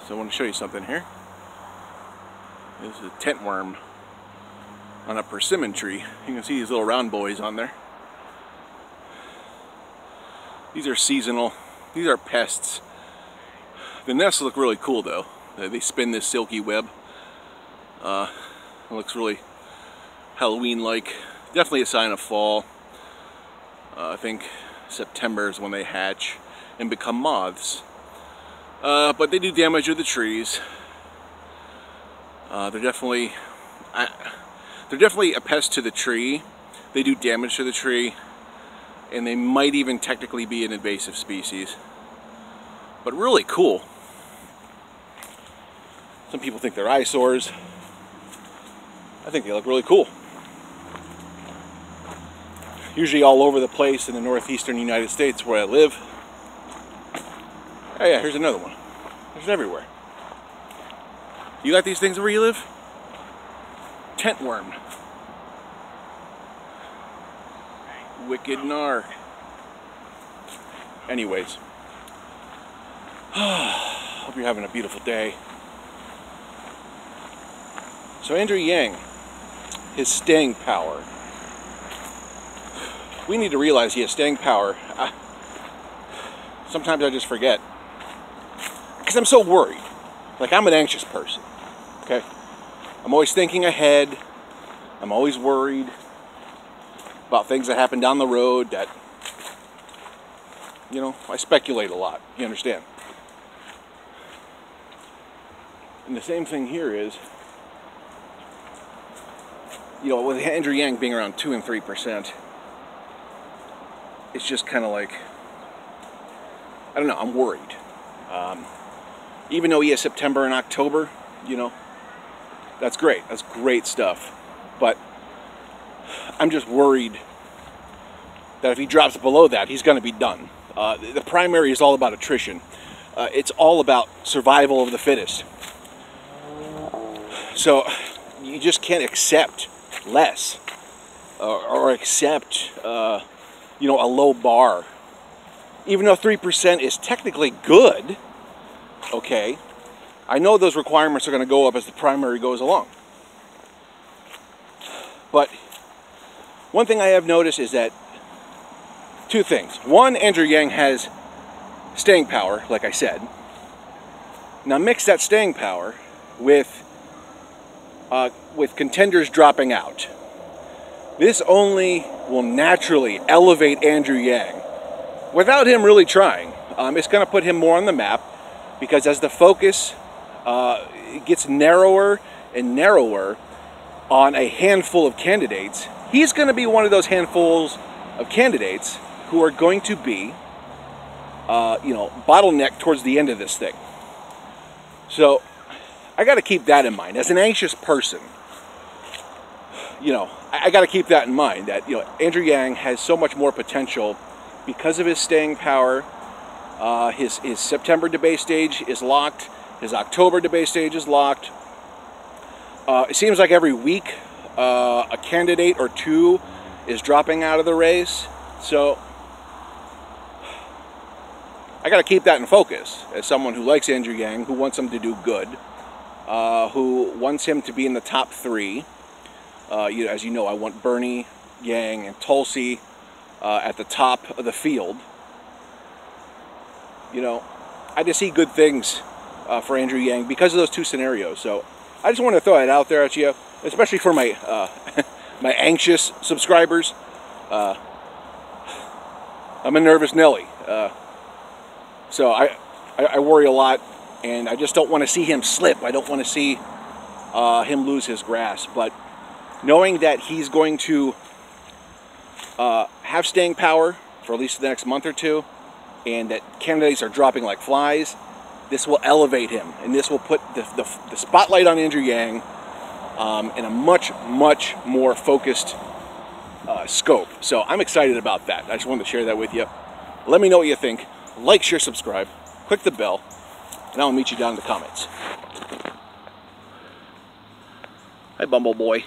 So I want to show you something here. This is a tent worm on a persimmon tree. You can see these little round boys on there. These are seasonal. These are pests. The nests look really cool though. They spin this silky web. It looks really Halloween-like. Definitely a sign of fall. I think September is when they hatch and become moths. But they do damage to the trees. They're definitely a pest to the tree. They do damage to the tree, and they might even technically be an invasive species. But really cool. Some people think they're eyesores. I think they look really cool. Usually all over the place in the northeastern United States where I live. Oh yeah, here's another one. There's everywhere. You got these things where you live? Tent worm. Wicked gnar. Anyways. Hope you're having a beautiful day. So Andrew Yang, his staying power. We need to realize he has staying power. Sometimes I just forget. Because I'm so worried. Like, I'm an anxious person. Okay? I'm always thinking ahead. I'm always worried about things that happen down the road that, you know, I speculate a lot. You understand? And the same thing here is, you know, with Andrew Yang being around 2 and 3%, it's just kind of like, I don't know, I'm worried. Even though he has September and October, you know, that's great. That's great stuff. But I'm just worried that if he drops below that, he's going to be done. The primary is all about attrition. It's all about survival of the fittest. So you just can't accept less or accept, you know, a low bar. Even though 3% is technically good, okay, I know those requirements are going to go up as the primary goes along. But one thing I have noticed is that two things. One, Andrew Yang has staying power, like I said. Now mix that staying power with contenders dropping out. This only will naturally elevate Andrew Yang without him really trying. It's going to put him more on the map, because as the focus gets narrower and narrower on a handful of candidates, he's going to be one of those handfuls of candidates who are going to be, you know, bottlenecked towards the end of this thing. So I got to keep that in mind. As an anxious person, you know, I got to keep that in mind, that, you know, Andrew Yang has so much more potential because of his staying power. His September debate stage is locked. His October debate stage is locked. It seems like every week a candidate or two is dropping out of the race. So I got to keep that in focus as someone who likes Andrew Yang, who wants him to do good, who wants him to be in the top 3. As you know, I want Bernie, Yang, and Tulsi at the top of the field. You know, I just see good things for Andrew Yang because of those two scenarios. So I just want to throw it out there at you, especially for my my anxious subscribers. I'm a nervous Nelly, so I worry a lot, and I just don't want to see him slip. I don't want to see him lose his grasp. But knowing that he's going to have staying power for at least the next month or two, and that candidates are dropping like flies, this will elevate him, and this will put the spotlight on Andrew Yang in a much, much more focused scope. So I'm excited about that. I just wanted to share that with you. Let me know what you think. Like, share, subscribe, click the bell, and I'll meet you down in the comments. Hi, Bumble Boy.